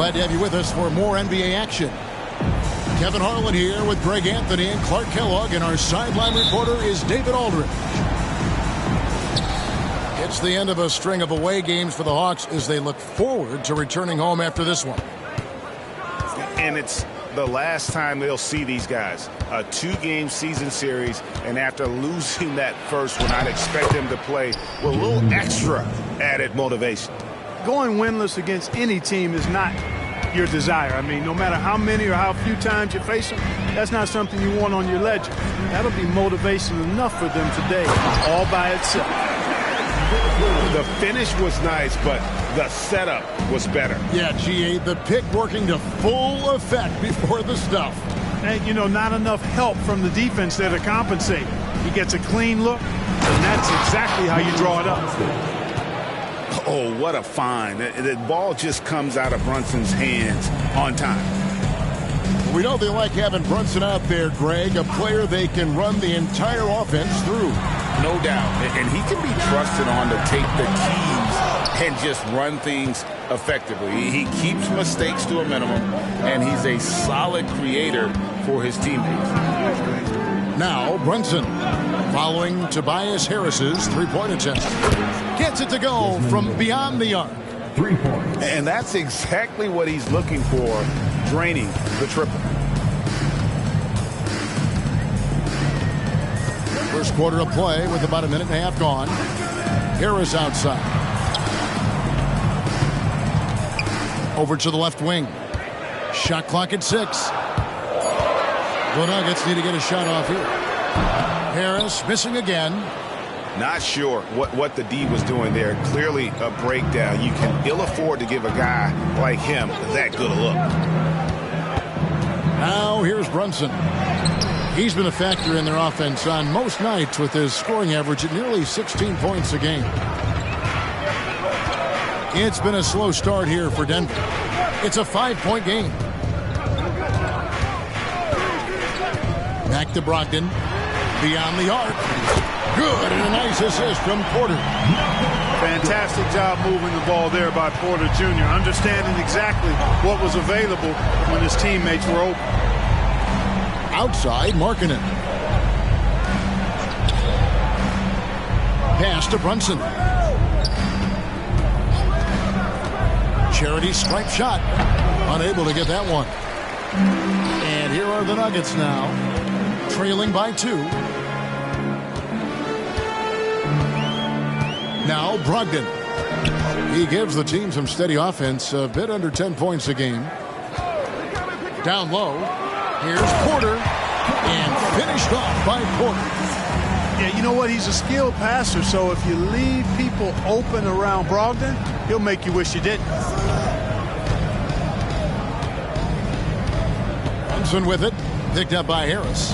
Glad to have you with us for more NBA action. Kevin Harlan here with Greg Anthony and Clark Kellogg, and our sideline reporter is David Aldridge. It's the end of a string of away games for the Hawks as they look forward to returning home after this one. And it's the last time they'll see these guys. A 2-game season series, and after losing that first one, I'd expect them to play with a little extra added motivation. Going winless against any team is not your desire. I mean, no matter how many or how few times you face them, that's not something you want on your ledger. That'll be motivation enough for them today, all by itself. The finish was nice, but the setup was better. Yeah, GA, the pick working to full effect before the stuff. And, you know, not enough help from the defense there to compensate. He gets a clean look, and that's exactly how you draw it up. Oh, what a find. The ball just comes out of Brunson's hands on time. We know they like having Brunson out there, Greg, a player they can run the entire offense through. No doubt. And he can be trusted on to take the keys and just run things effectively. He keeps mistakes to a minimum, and he's a solid creator for his teammates. Now Brunson following Tobias Harris's three-point attempt. Gets it to go from beyond the arc. 3 points. And that's exactly what he's looking for, draining the triple. First quarter of play with about a minute and a half gone. Harris outside. Over to the left wing. Shot clock at 6. The Nuggets need to get a shot off here. Harris missing again. Not sure what the D was doing there. Clearly a breakdown. You can ill afford to give a guy like him that good a look. Now here's Brunson. He's been a factor in their offense on most nights with his scoring average at nearly 16 points a game. It's been a slow start here for Denver. It's a 5-point game. Back to Brogdon. Beyond the arc. Good, and a nice assist from Porter. Fantastic job moving the ball there by Porter Jr., understanding exactly what was available when his teammates were open. Outside, Markkanen. Pass to Brunson. Charity stripe shot. Unable to get that one. And here are the Nuggets now, trailing by 2. Now Brogdon. He gives the team some steady offense, a bit under 10 points a game. Down low. Here's Porter. And finished off by Porter. Yeah, you know what? He's a skilled passer, so if you leave people open around Brogdon, he'll make you wish you didn't. Brunson with it. Picked up by Harris.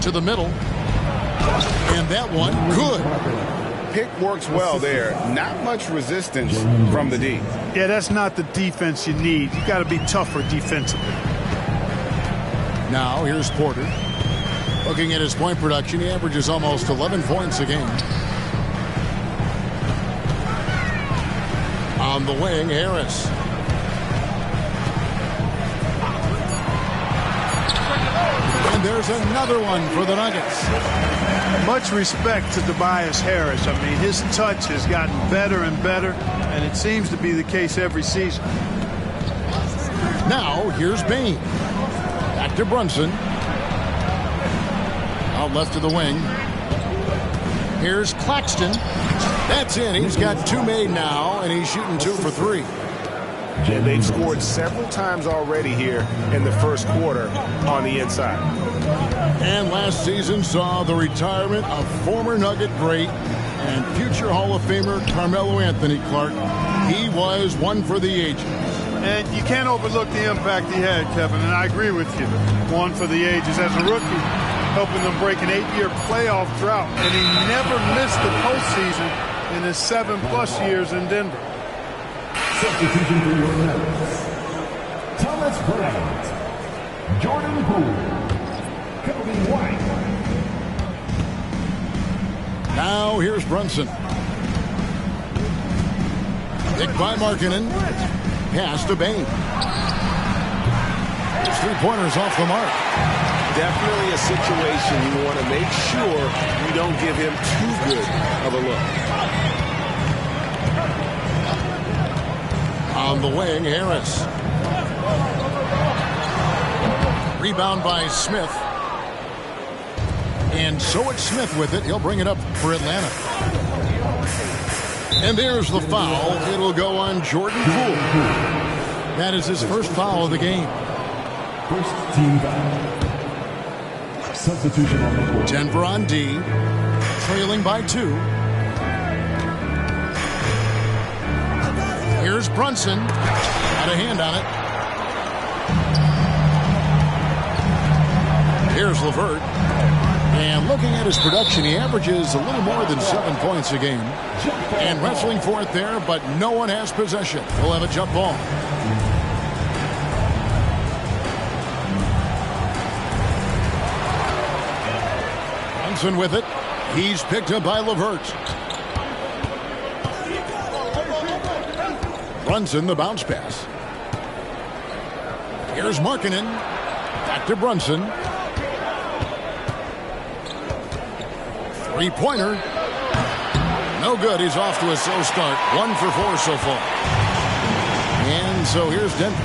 To the middle. And that one, good. Pick works well there. Not much resistance from the D. Yeah, that's not the defense you need. You got to be tougher defensively. Now here's Porter. Looking at his point production, he averages almost 11 points a game. On the wing, Harris. And there's another one for the Nuggets. Much respect to Tobias Harris. I mean, his touch has gotten better and better, and it seems to be the case every season. Now here's Bane. Back to Brunson. Out left to the wing. Here's Claxton. That's in. He's got 2 made now, and he's shooting 2 for 3. And they've scored several times already here in the first quarter on the inside. And last season saw the retirement of former Nugget great and future Hall of Famer Carmelo Anthony, Clark. He was one for the ages. And you can't overlook the impact he had, Kevin, and I agree with you. One for the ages. As a rookie, helping them break an 8-year playoff drought, and he never missed the postseason in his 7+ years in Denver. Substitution for your Nuggets. Thomas Bryant, Jordan Poole, Kobe White. Now here's Brunson. Picked by Markkanen. pass to Bain. His three-pointers off the mark. Definitely a situation you want to make sure you don't give him too good of a look. On the wing, Harris. Rebound by Smith. And so it's Smith with it. He'll bring it up for Atlanta. And there's the foul. It'll go on Jordan Poole. That is his first foul of the game. First team foul. Substitution on the court. Denver on D. Trailing by 2. Here's Brunson. Got a hand on it. Here's LeVert. And looking at his production, he averages a little more than 7 points a game. And wrestling for it there, but no one has possession. He'll have a jump ball. Brunson with it. He's picked up by LeVert. Brunson, the bounce pass. Here's Markkanen. Back to Brunson. Three-pointer. No good. He's off to a slow start. 1 for 4 so far. And so here's Denver.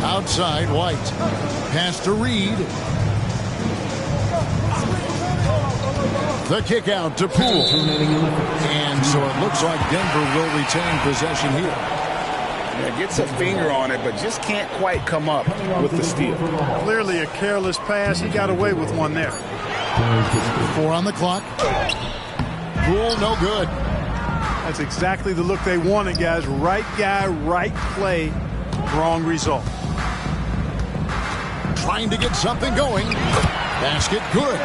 Outside, White. Pass to Reed. The kick out to Poole. And so it looks like Denver will retain possession here. Yeah, gets a finger on it, but just can't quite come up with the steal. Clearly a careless pass. He got away with one there. 4 on the clock. Poole, no good. That's exactly the look they wanted, guys. Right guy, right play, wrong result. Trying to get something going. Basket good.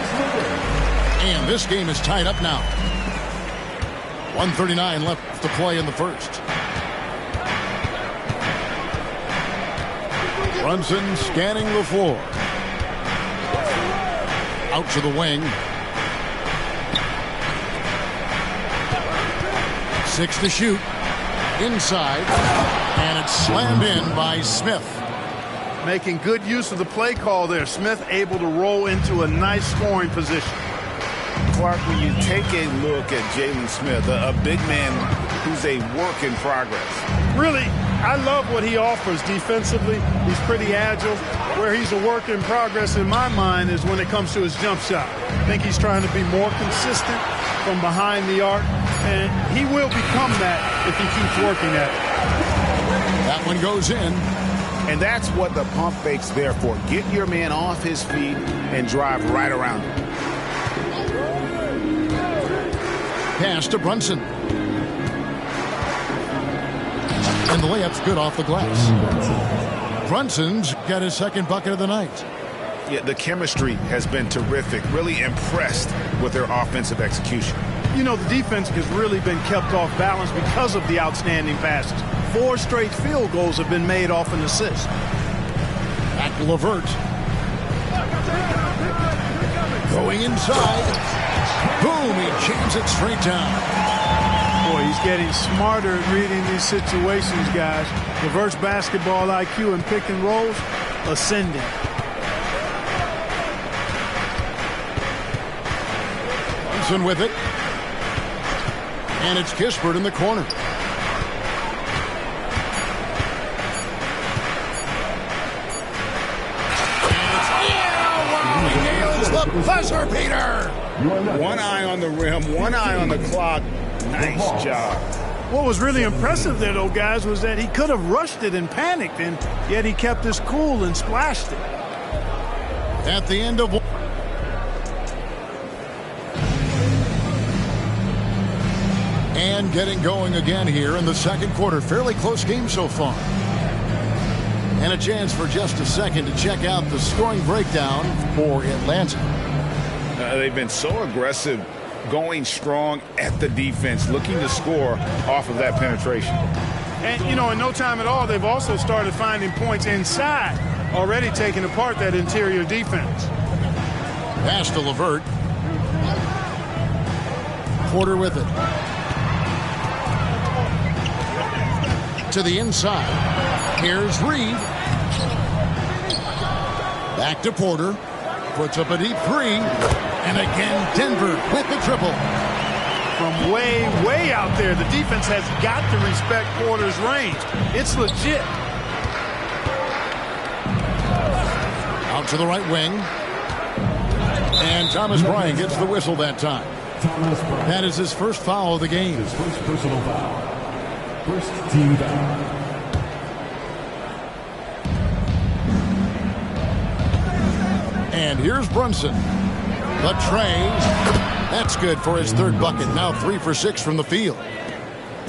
And this game is tied up now. 1:39 left to play in the first. Brunson scanning the floor. Out to the wing. 6 to shoot. Inside. And it's slammed in by Smith. Making good use of the play call there. Smith able to roll into a nice scoring position. Clark, when you take a look at Jalen Smith, a big man who's a work in progress. Really, I love what he offers defensively. He's pretty agile. Where he's a work in progress in my mind is when it comes to his jump shot. I think he's trying to be more consistent from behind the arc, and he will become that if he keeps working at it. That one goes in. And that's what the pump fake's there for. Get your man off his feet and drive right around him. Pass to Brunson. And the layup's good off the glass. Brunson's got his second bucket of the night. Yeah, the chemistry has been terrific. Really impressed with their offensive execution. You know, the defense has really been kept off balance because of the outstanding passes. 4 straight field goals have been made off an assist. Back to LeVert. Going inside. Boom, he jams it straight down. Boy, he's getting smarter at reading these situations, guys. LeVert's basketball IQ and pick and rolls ascending. Brunson with it. And it's Kispert in the corner. The buzzer beater. One eye on the rim, one eye on the clock. Nice job. What was really impressive there, though, guys, was that he could have rushed it and panicked, and yet he kept his cool and splashed it. At the end of and getting going again here in the second quarter. Fairly close game so far. And a chance for just a second to check out the scoring breakdown for Atlanta. They've been so aggressive, going strong at the defense, looking to score off of that penetration. And, you know, in no time at all, they've also started finding points inside, already taking apart that interior defense. Pass to LeVert. Porter with it. to the inside. Here's Reed. Back to Porter. Puts up a deep three. And again, Denver with the triple. From way, way out there, the defense has got to respect Porter's range. It's legit. Out to the right wing. And Thomas Bryant gets the whistle that time. That is his first foul of the game. His first personal foul. First team foul. And here's Brunson. The tray. That's good for his third bucket. Now 3 for 6 from the field.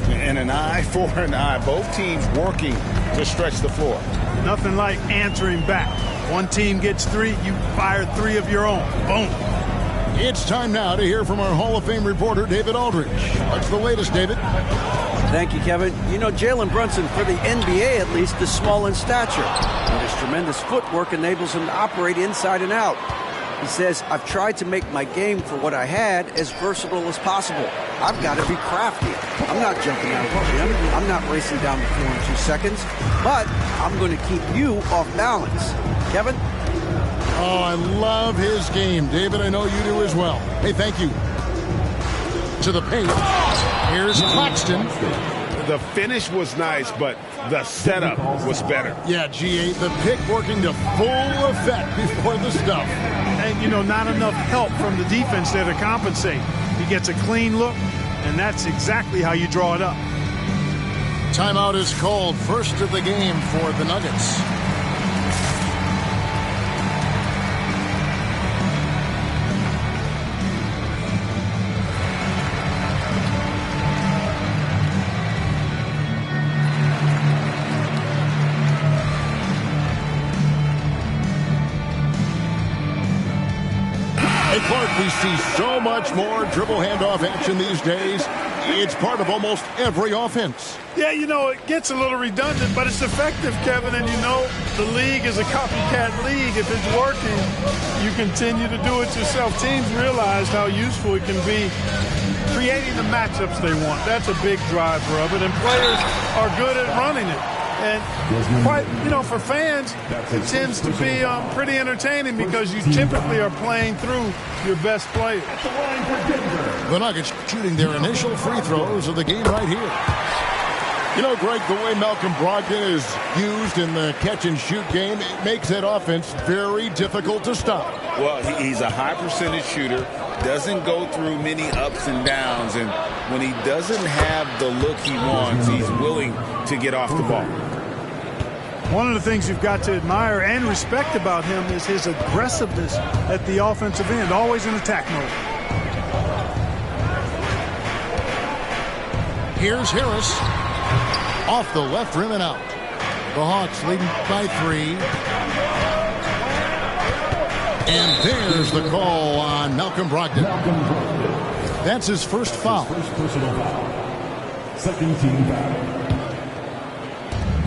And an eye for an eye. Both teams working to stretch the floor. Nothing like answering back. One team gets 3, you fire 3 of your own. Boom. It's time now to hear from our Hall of Fame reporter, David Aldridge. What's the latest, David? Thank you, Kevin. You know, Jalen Brunson, for the NBA at least, is small in stature. But his tremendous footwork enables him to operate inside and out. He says, I've tried to make my game for what I had as versatile as possible. I've got to be crafty. I'm not jumping out of the gym. I'm not racing down the floor in 2 seconds. But I'm going to keep you off balance. Kevin? Oh, I love his game. David, I know you do as well. Hey, thank you. To the paint. Here's Claxton. The finish was nice, but the setup was better. Yeah, G8, the pick working to full effect before the stuff. And, you know, not enough help from the defense there to compensate. He gets a clean look, and that's exactly how you draw it up. Timeout is called, first of the game for the Nuggets. Hey, Clark, we see so much more dribble handoff action these days. It's part of almost every offense. Yeah, you know, it gets a little redundant, but it's effective, Kevin. And, you know, the league is a copycat league. If it's working, you continue to do it yourself. Teams realize how useful it can be creating the matchups they want. That's a big driver of it. And players are good at running it. And quite, you know, for fans, it tends to be pretty entertaining because you typically are playing through your best players. The Nuggets shooting their initial free throws of the game right here. You know, Greg, the way Malcolm Brogdon is used in the catch-and-shoot game, it makes that offense very difficult to stop. Well, he's a high-percentage shooter, doesn't go through many ups and downs, and when he doesn't have the look he wants, he's willing to get off the ball. One of the things you've got to admire and respect about him is his aggressiveness at the offensive end, always in attack mode. Here's Harris. Off the left rim and out. The Hawks leading by 3. And there's the call on Malcolm Brogdon. That's his first foul. First personal foul. Second team foul.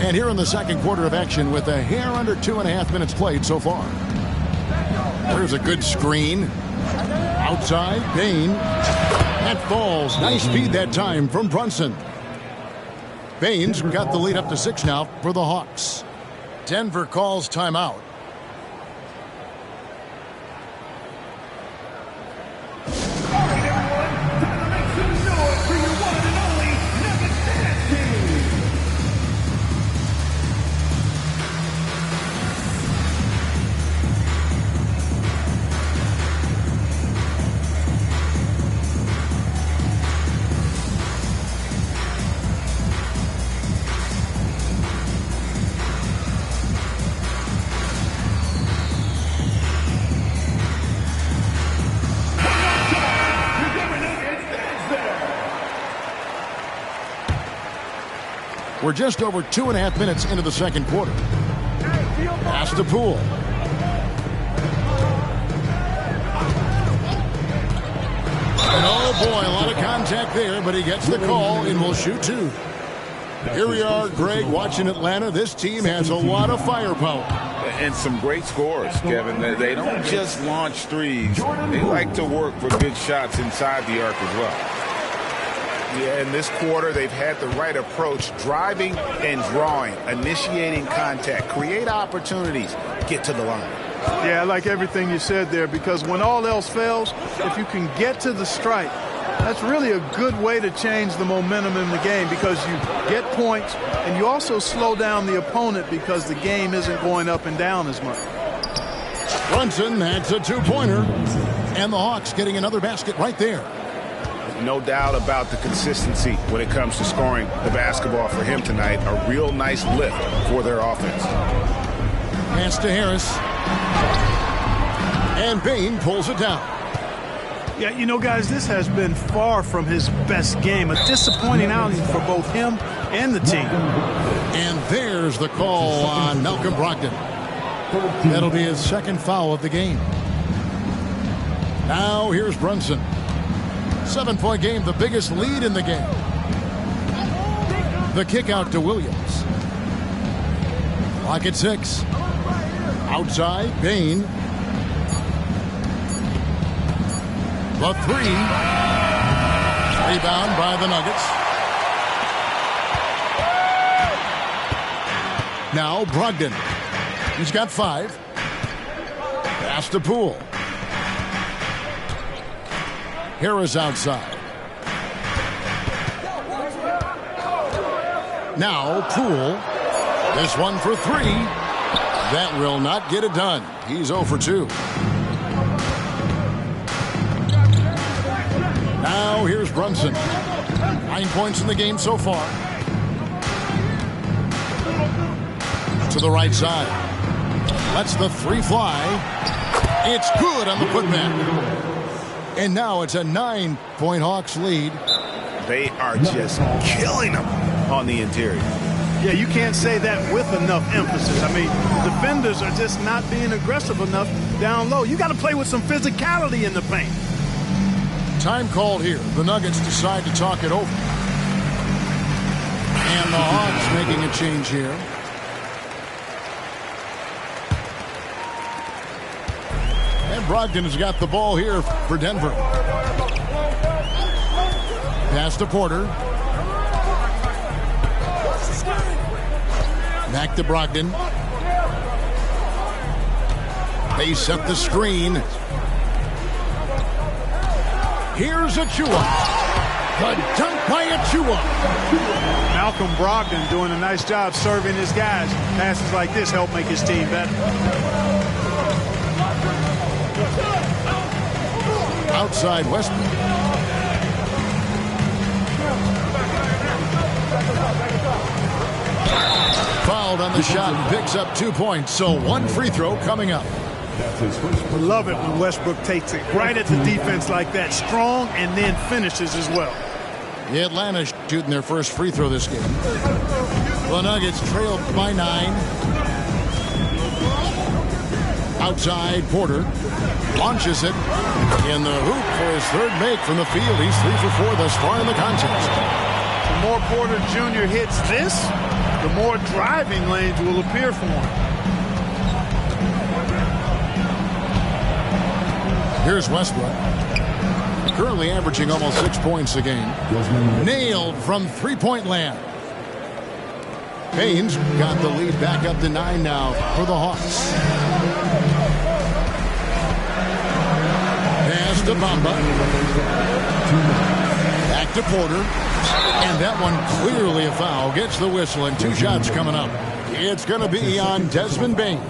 And here in the second quarter of action with a hair under 2.5 minutes played so far. There's a good screen. Outside, Payne. That falls. Nice feed that time from Brunson. Payne's got the lead up to 6 now for the Hawks. Denver calls timeout. We're just over 2.5 minutes into the second quarter. Pass to Poole. And oh boy, a lot of contact there, but he gets the call and will shoot 2. Here we are, Greg, watching Atlanta. This team has a lot of firepower. And some great scores, Kevin. They don't just launch threes. They like to work for good shots inside the arc as well. Yeah, in this quarter, they've had the right approach, driving and drawing, initiating contact, create opportunities, get to the line. Yeah, I like everything you said there, because when all else fails, if you can get to the stripe, that's really a good way to change the momentum in the game, because you get points and you also slow down the opponent because the game isn't going up and down as much. Brunson, that's a two-pointer. And the Hawks getting another basket right there. No doubt about the consistency when it comes to scoring the basketball for him tonight. A real nice lift for their offense. Pass to Harris. And Bain pulls it down. Yeah, you know, guys, this has been far from his best game. A disappointing outing for both him and the team. And there's the call on Malcolm Brogdon. That'll be his second foul of the game. Now here's Brunson. 7-point game, the biggest lead in the game. The kick out to Williams. Clock at 6. Outside, Bain. The 3. Rebound by the Nuggets. Now Brogdon. He's got 5. Pass to Poole. Harris outside. Now Poole. This one for 3. That will not get it done. He's 0 for 2. Now here's Brunson. 9 points in the game so far. To the right side. Lets the 3 fly. It's good on the putback. And now it's a 9-point Hawks lead. They are just killing them on the interior. Yeah, you can't say that with enough emphasis. I mean, the defenders are just not being aggressive enough down low. You got to play with some physicality in the paint. Time called here. The Nuggets decide to talk it over. And the Hawks making a change here. And Brogdon has got the ball here for Denver. Pass to Porter. Back to Brogdon. They set the screen. Here's Achua. The dunk by Achua. Malcolm Brogdon doing a nice job serving his guys. Passes like this help make his team better. Outside Westbrook. Fouled on the shot and picks up 2 points. So 1 free throw coming up. I love it when Westbrook takes it right at the defense like that. Strong and then finishes as well. The Atlanta shooting their first free throw this game. The Nuggets trailed by 9. Outside Porter. Launches it in the hoop for his 3rd make from the field. He's 3 for 4 thus far in the contest. The more Porter Jr. hits this, the more driving lanes will appear for him. Here's Westbrook. Currently averaging almost 6 points a game. Nailed from 3-point land. Bain's got the lead back up to 9 now for the Hawks. Pass to Bamba. Back to Porter. And that one clearly a foul. Gets the whistle and 2 shots coming up. It's going to be on Desmond Bain.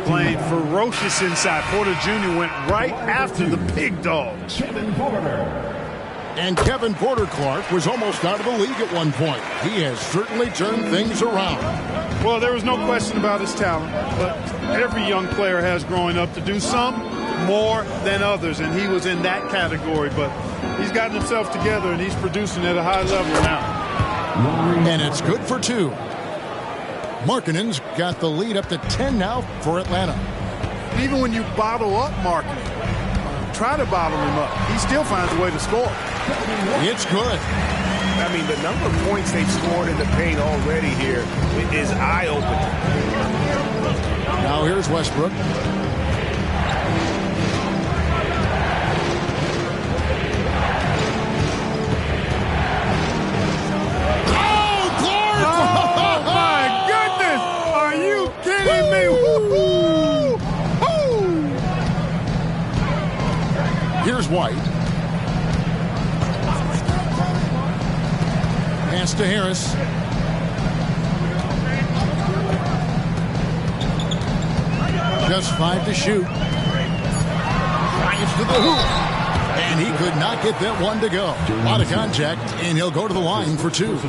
Playing ferocious inside. Porter Jr. went right after the big dogs. And Kevin Porter Clark was almost out of the league at one point. He has certainly turned things around. Well, there was no question about his talent, but every young player has growing up to do some more than others, and he was in that category. But he's gotten himself together, and he's producing at a high level now. And it's good for 2. Markkanen's got the lead up to 10 now for Atlanta. Even when you bottle up Markkanen, try to bottle him up, he still finds a way to score. It's good. I mean, the number of points they've scored in the paint already here is eye-opening. Now here's Westbrook. Here's White. Pass to Harris. Just 5 to shoot. Drives to the hoop. And he could not get that one to go. A lot of contact, and he'll go to the line for 2.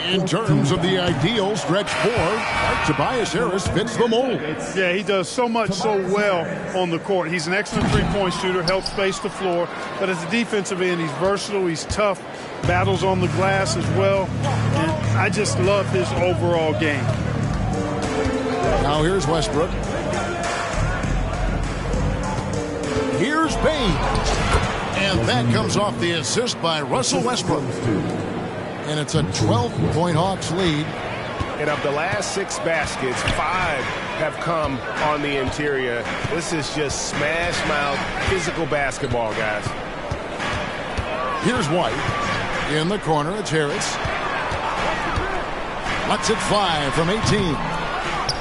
In terms of the ideal stretch 4, Tobias Harris fits the mold. Yeah, he does so much so well on the court. He's an excellent three-point shooter, helps space the floor. But as a defensive end, he's versatile, he's tough, battles on the glass as well. And I just love his overall game. Now here's Westbrook. Here's Baines. And that comes off the assist by Russell Westbrook. And it's a 12-point Hawks lead. And of the last 6 baskets, 5 have come on the interior. This is just smash mouth physical basketball, guys. Here's White. In the corner, it's Harris. Lets it fly from 18.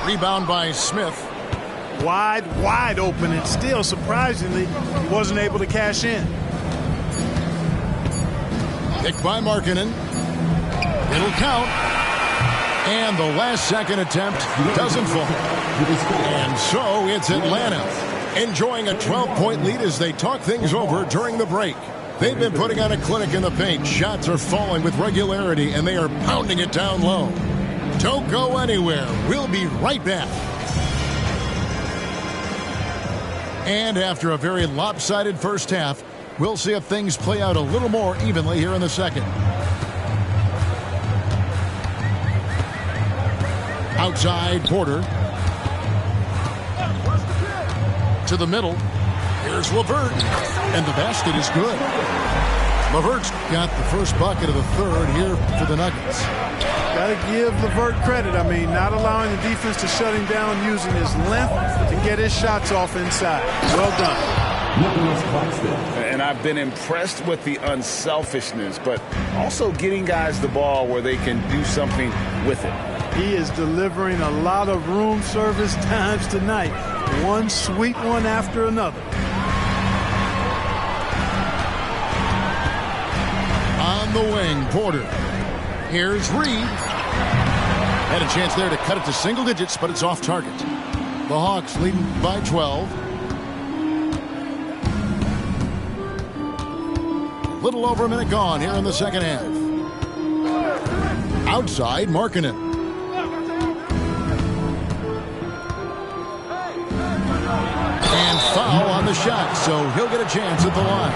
Rebound by Smith. Wide open, and still, surprisingly, he wasn't able to cash in. Picked by Markkanen. It'll count. And the last second attempt doesn't fall. And so it's Atlanta enjoying a 12-point lead as they talk things over during the break. They've been putting on a clinic in the paint. Shots are falling with regularity, and they are pounding it down low. Don't go anywhere. We'll be right back. And after a very lopsided first half, we'll see if things play out a little more evenly here in the second. Outside, Porter. To the middle. Here's LeVert. And the basket is good. LeVert's got the first bucket of the third here for the Nuggets. Got to give LeVert credit. I mean, not allowing the defense to shut him down, using his length to get his shots off inside. Well done. And I've been impressed with the unselfishness, but also getting guys the ball where they can do something with it. He is delivering a lot of room service times tonight. One sweet one after another. On the wing, Porter. Here's Reed. Had a chance there to cut it to single digits, but it's off target. The Hawks leading by 12. A little over a minute gone here in the second half. Outside, Markkanen. And foul on the shot, so he'll get a chance at the line.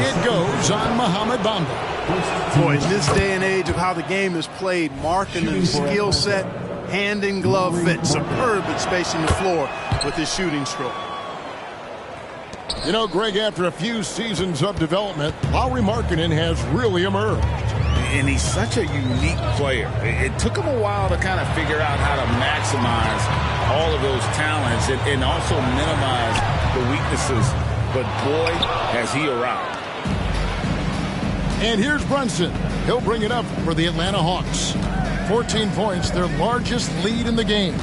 It goes on Mohamed Bamba. Boy, in this day and age of how the game is played, Markkanen's skill set, hand and glove fit, superb at spacing the floor with his shooting stroke. You know, Greg, after a few seasons of development, Lauri Markkanen has really emerged. And he's such a unique player. It took him a while to kind of figure out how to maximize all of those talents and also minimize the weaknesses. But boy, has he arrived. And here's Brunson. He'll bring it up for the Atlanta Hawks. 14 points, their largest lead in the game.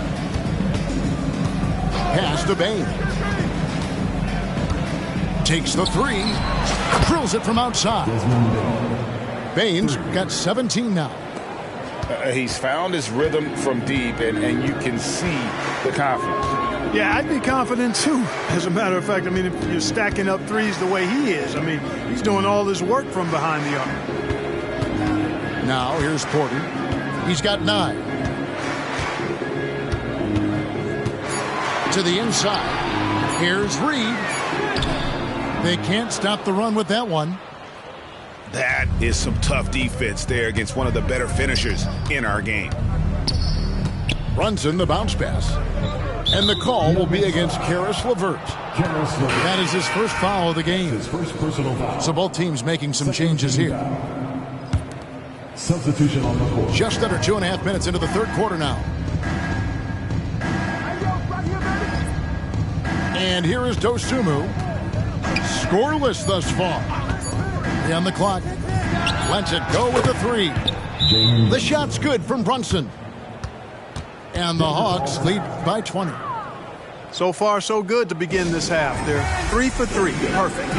Pass to Baines. Takes the three. Drills it from outside. Baines got 17 now. He's found his rhythm from deep, and you can see the confidence. Yeah, I'd be confident, too. As a matter of fact, I mean, if you're stacking up threes the way he is, I mean, he's doing all this work from behind the arc. Now, here's Porter. He's got 9. To the inside. Here's Reed. They can't stop the run with that one. That is some tough defense there against one of the better finishers in our game. Brunson, the bounce pass. And the call will be against Karis LeVert. That is his first foul of the game. His first personal foul. So both teams making some changes here. Substitution on the court. Just under 2.5 minutes into the third quarter now. And here is Dosunmu. Scoreless thus far. On the clock. Lets it go with the 3. The shot's good from Brunson. And the Hawks lead by 20. So far, so good to begin this half. They're 3 for 3. Perfect.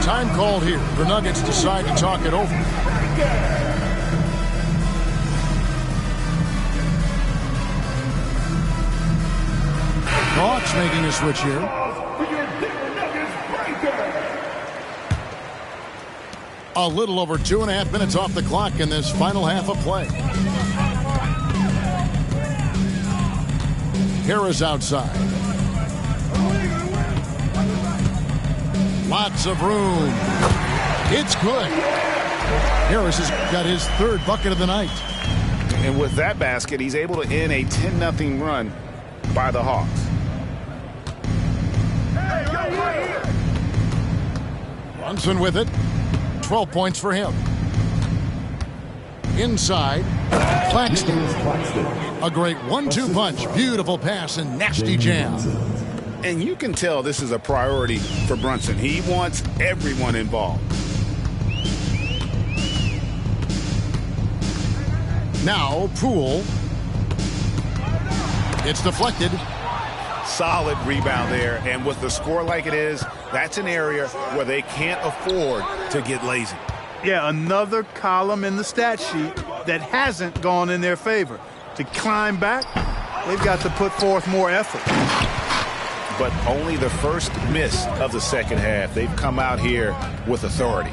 Time called here. The Nuggets decide to talk it over. Hawks making a switch here. A little over 2.5 minutes off the clock in this final half of play. Harris outside. Lots of room. It's good. Harris has got his third bucket of the night. And with that basket, he's able to end a 10-0 run by the Hawks. Brunson with it. 12 points for him. Inside, Claxton. A great 1-2 punch. Beautiful pass and nasty jam. And you can tell this is a priority for Brunson. He wants everyone involved. Now, Poole. It's deflected. Solid rebound there. And with the score like it is, that's an area where they can't afford to get lazy. Yeah, another column in the stat sheet that hasn't gone in their favor. To climb back, they've got to put forth more effort. But only the first miss of the second half. They've come out here with authority.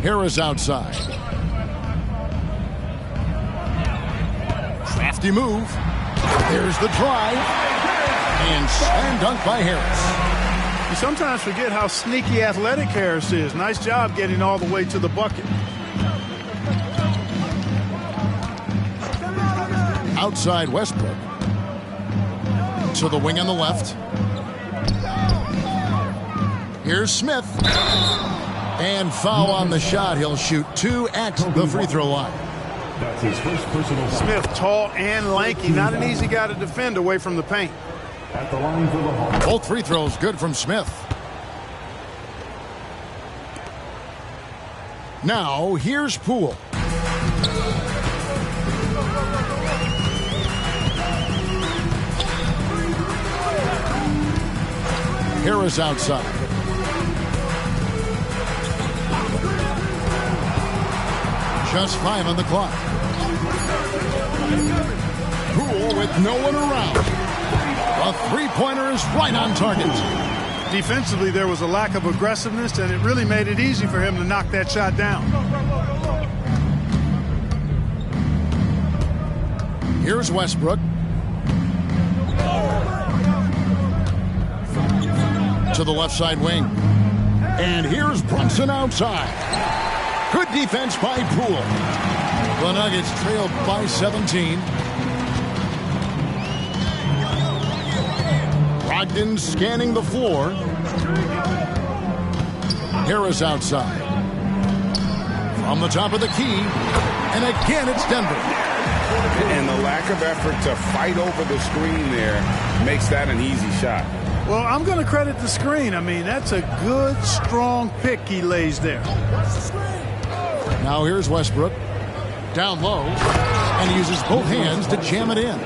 Harris outside. Crafty move. There's the drive. And slam dunk by Harris. You sometimes forget how sneaky athletic Harris is. Nice job getting all the way to the bucket. Outside Westbrook. To the wing on the left. Here's Smith. And foul on the shot. He'll shoot 2 at the free throw line. That's his first personal foul. Smith, tall and lanky. Not an easy guy to defend away from the paint. At the line for the Hawks. Both free throws good from Smith. Now, here's Poole. Harris outside. Just 5 on the clock. Poole with no one around. A three-pointer is right on target. Defensively, there was a lack of aggressiveness, and it really made it easy for him to knock that shot down. Here's Westbrook. To the left side wing. And here's Brunson outside. Good defense by Poole. The Nuggets trailed by 17. Brogdon scanning the floor. Harris outside. From the top of the key. And again, it's Denver. And the lack of effort to fight over the screen there makes that an easy shot. Well, I'm going to credit the screen. I mean, that's a good, strong pick he lays there. Now here's Westbrook. Down low. And he uses both hands to jam it in.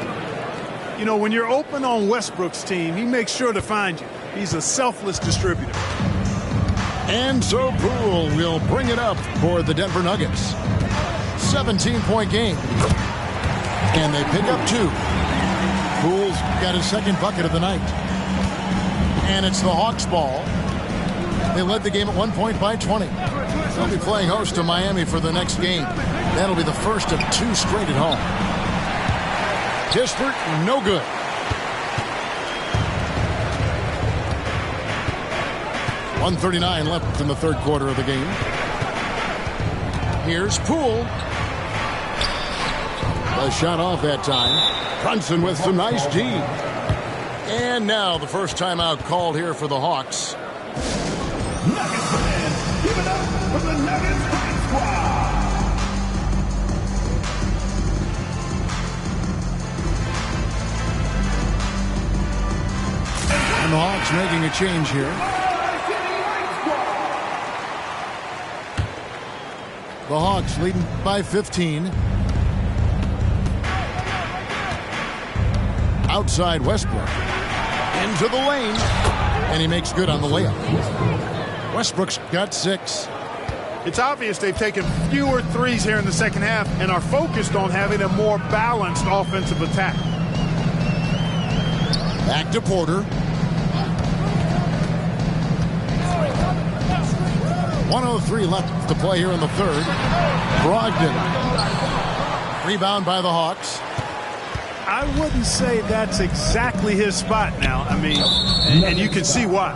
You know, when you're open on Westbrook's team, he makes sure to find you. He's a selfless distributor. And so Poole will bring it up for the Denver Nuggets. 17-point game. And they pick up 2. Poole's got his second bucket of the night. And it's the Hawks ball. They led the game at 1 point by 20. They'll be playing host to Miami for the next game. That'll be the first of 2 straight at home. Kispert, no good. .139 left in the third quarter of the game. Here's Poole. A shot off that time. Brunson with some nice D. And now the first timeout called here for the Hawks. Nuggets fans, give it up for the Nuggets Fight Squad. And the Hawks making a change here. The Hawks leading by 15. Outside Westbrook. Into the lane. And he makes good on the layup. Westbrook's got 6. It's obvious they've taken fewer threes here in the second half and are focused on having a more balanced offensive attack. Back to Porter. 1:03 left to play here in the third. Brogdon. Rebound by the Hawks. I wouldn't say that's exactly his spot now. I mean, and you can see why.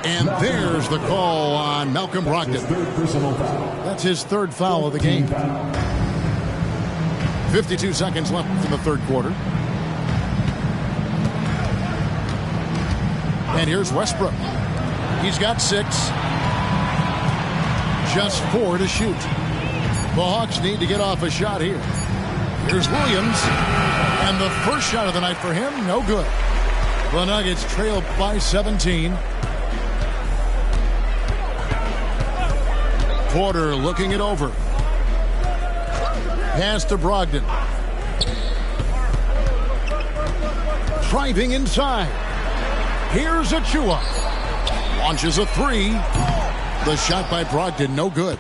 And there's the call on Malcolm Brogdon. That's his 3rd foul of the game. 52 seconds left in the third quarter. And here's Westbrook. He's got 6. Just 4 to shoot. The Hawks need to get off a shot here. Here's Williams. And the first shot of the night for him, no good. The Nuggets trail by 17. Porter looking it over. Pass to Brogdon. Driving inside. Here's Achua. Launches a 3. The shot by Brogdon, no good.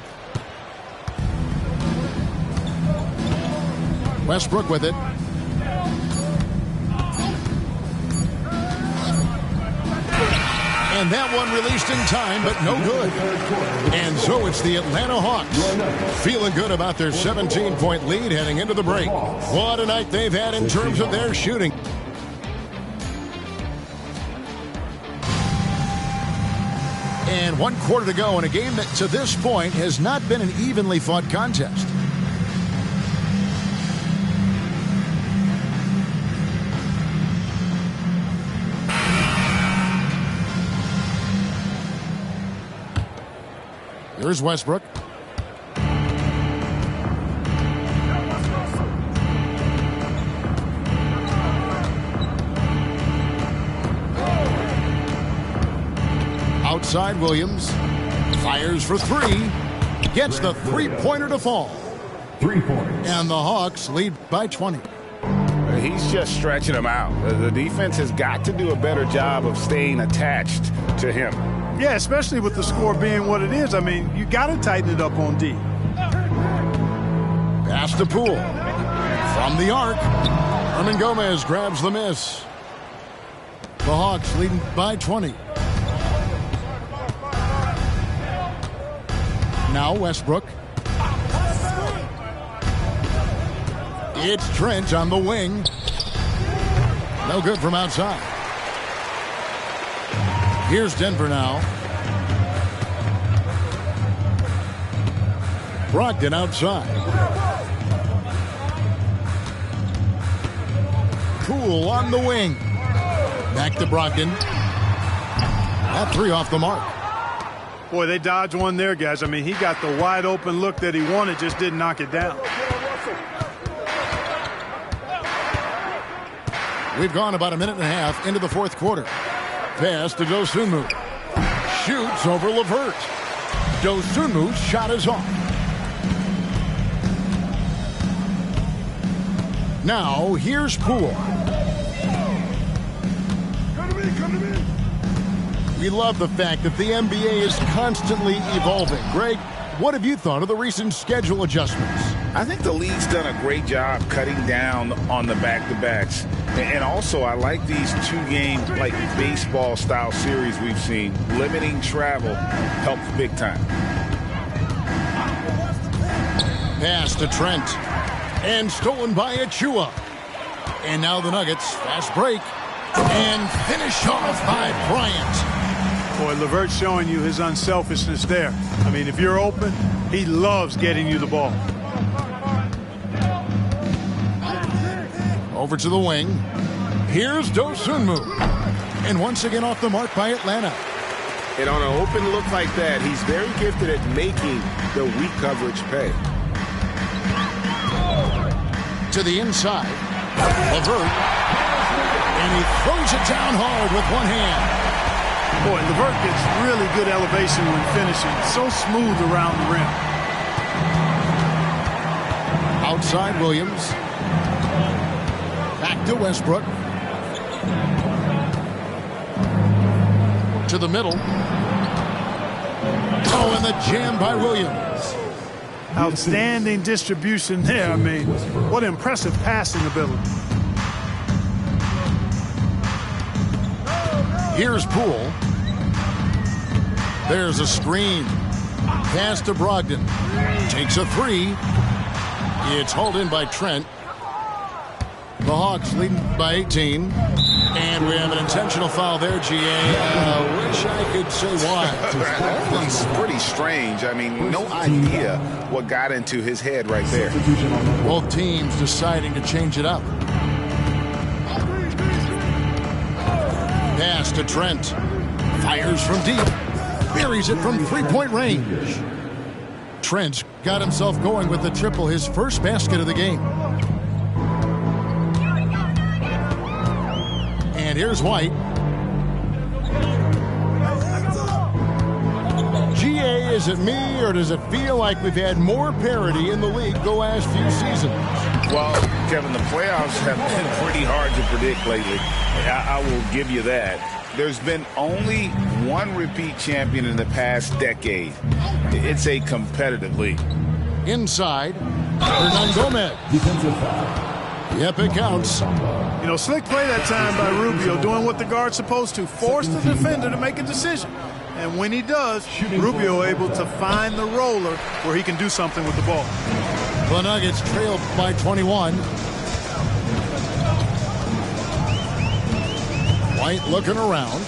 Westbrook with it. And that one released in time, but no good. And so it's the Atlanta Hawks feeling good about their 17-point lead heading into the break. What a night they've had in terms of their shooting. And 1 quarter to go in a game that to this point has not been an evenly fought contest. Here's Westbrook. Outside Williams. Fires for 3. Gets the 3-pointer to fall. 3 points. And the Hawks lead by 20. He's just stretching them out. The defense has got to do a better job of staying attached to him. Yeah, especially with the score being what it is. I mean, you got to tighten it up on D. Pass to Poole. From the arc. Herman Gomez grabs the miss. The Hawks leading by 20. Now Westbrook. It's Trent on the wing. No good from outside. Here's Denver now. Brogdon outside. Poole on the wing. Back to Brogdon. That 3 off the mark. Boy, they dodged one there, guys. I mean, he got the wide open look that he wanted, just didn't knock it down. We've gone about a minute and a half into the fourth quarter. Pass to Dosunmu. Shoots over LeVert. Dosunmu's shot is off. Now, here's Poole. We love the fact that the NBA is constantly evolving. Greg, what have you thought of the recent schedule adjustments? I think the league's done a great job cutting down on the back-to-backs. And also, I like these 2-game, like baseball-style series we've seen. Limiting travel helps big time. Pass to Trent. And stolen by Achua. And now the Nuggets, fast break. And finish off by Bryant. Boy, LeVert's showing you his unselfishness there. I mean, if you're open, he loves getting you the ball. Over to the wing. Here's Dosunmu. And once again off the mark by Atlanta. And on an open look like that, he's very gifted at making the weak coverage pay. To the inside. LeVert. And he throws it down hard with one hand. Boy, LeVert gets really good elevation when finishing. So smooth around the rim. Outside Williams. Back to Westbrook. To the middle. Oh, and the jam by Williams. Outstanding distribution there. I mean, what impressive passing ability. Here's Poole. There's a screen. Pass to Brogdon. Takes a three. It's hauled in by Trent. The Hawks leading by 18. And we have an intentional foul there, GA. Wish I could say why. That one's pretty strange. I mean, no idea what got into his head right there. Both teams deciding to change it up. Pass to Trent. Fires from deep. Buries it from three-point range. Trent got himself going with the triple, his first basket of the game. And here's White. GA, is it me, or does it feel like we've had more parity in the league the last few seasons? Well, Kevin, the playoffs have been pretty hard to predict lately. I will give you that. There's been only one repeat champion in the past decade. It's a competitive league. Inside, Hernangomez. Defensive foul. Yep, it counts. You know, slick play that time by Rubio, doing what the guard's supposed to, force the defender to make a decision. And when he does, Rubio able to find the roller where he can do something with the ball. The Nuggets trailed by 21. White looking around.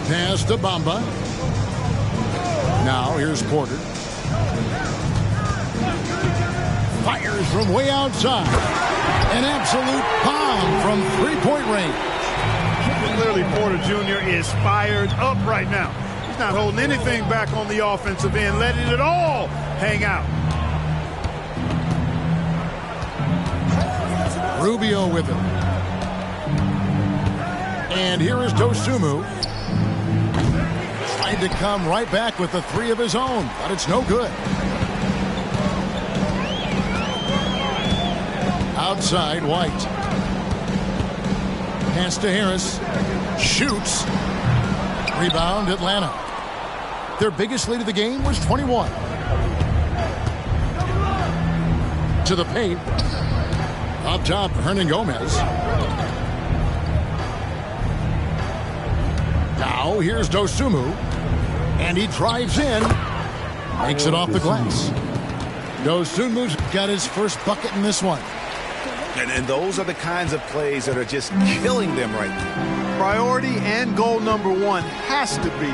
Pass to Bamba. Now here's Porter. Fires from way outside. An absolute bomb from three-point range. Clearly, Porter Jr. is fired up right now. He's not holding anything back on the offensive end, letting it all hang out. Rubio with him. And here is Dosunmu. Tried to come right back with the three of his own, but it's no good. Outside, White. Pass to Harris. Shoots. Rebound, Atlanta. Their biggest lead of the game was 21. To the paint. Up top, Hernangomez. Now, here's Dosunmu. And he drives in. Makes it off the glass. Dosunmu's got his first bucket in this one. And those are the kinds of plays that are just killing them right now. Priority and goal number one has to be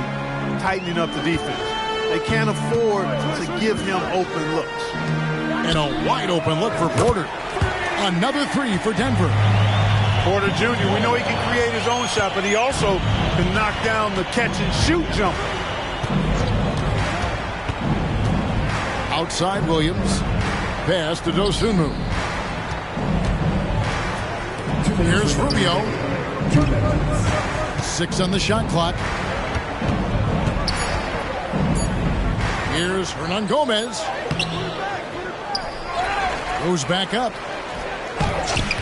tightening up the defense. They can't afford to give him open looks. And a wide open look for Porter. Another three for Denver. Porter Jr., we know he can create his own shot, but he also can knock down the catch-and-shoot jumper. Outside Williams. Pass to Dosunmu. Here's Rubio. 6 on the shot clock. Here's Hernangomez. Goes back up.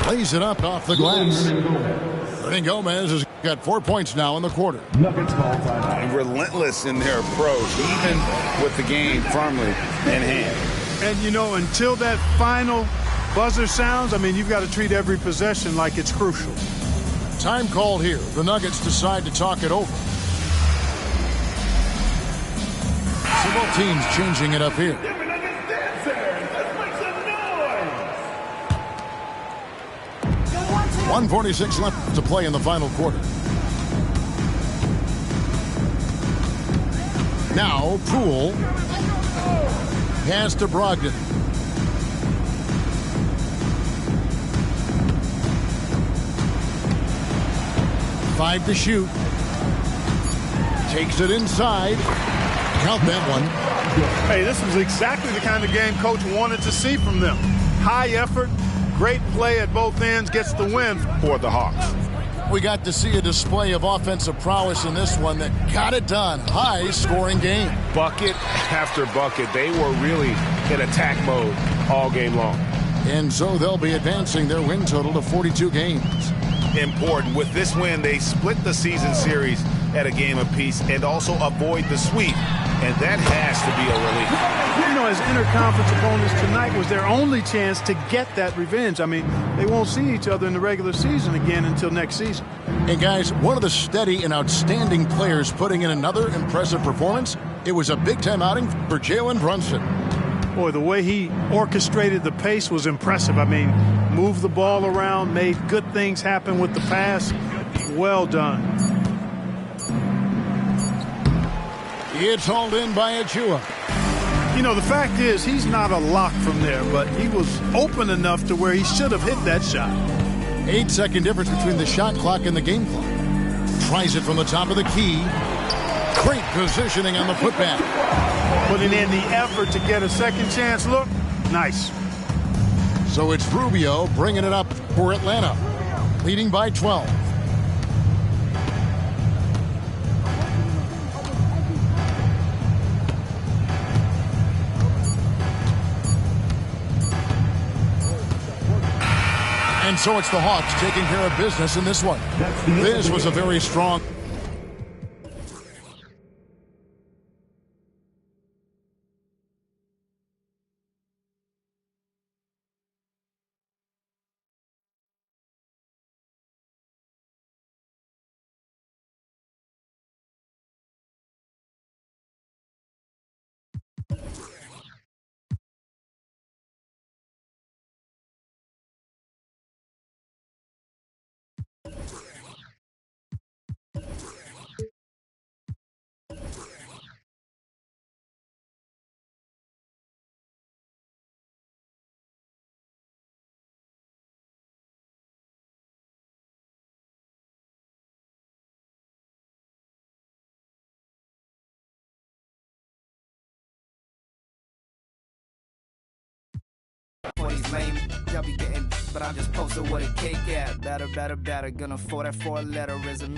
Plays it up off the glass. Hernangomez has got 4 points now in the quarter. And relentless in their approach, even with the game firmly in hand. And, you know, until that final buzzer sounds, I mean, you've got to treat every possession like it's crucial. Time called here. The Nuggets decide to talk it over. So both teams changing it up here. 1:46 left to play in the final quarter. Now, Poole. Pass to Brogdon. Five to shoot. Takes it inside. Count that one. Hey, this was exactly the kind of game Coach wanted to see from them. High effort, great play at both ends, gets the win for the Hawks. We got to see a display of offensive prowess in this one that got it done. High-scoring game. Bucket after bucket. They were really in attack mode all game long. And so they'll be advancing their win total to 42 games. Important. With this win, they split the season series at a game apiece and also avoid the sweep. And that has to be a relief. You know, as interconference opponents, tonight was their only chance to get that revenge. I mean, they won't see each other in the regular season again until next season. Hey, guys, one of the steady and outstanding players putting in another impressive performance. It was a big-time outing for Jalen Brunson. Boy, the way he orchestrated the pace was impressive. I mean, moved the ball around, made good things happen with the pass. Well done. It's hauled in by Achua. You know, the fact is, he's not a lock from there, but he was open enough to where he should have hit that shot. 8-second difference between the shot clock and the game clock. Tries it from the top of the key. Great positioning on the putback. Putting in the effort to get a second chance look. Nice. So it's Rubio bringing it up for Atlanta, leading by 12. And so it's the Hawks taking care of business in this one. This was a very strong... Lame, y'all be getting, but I'm just posted with a cake at. Better, gonna afford that 4 letterism.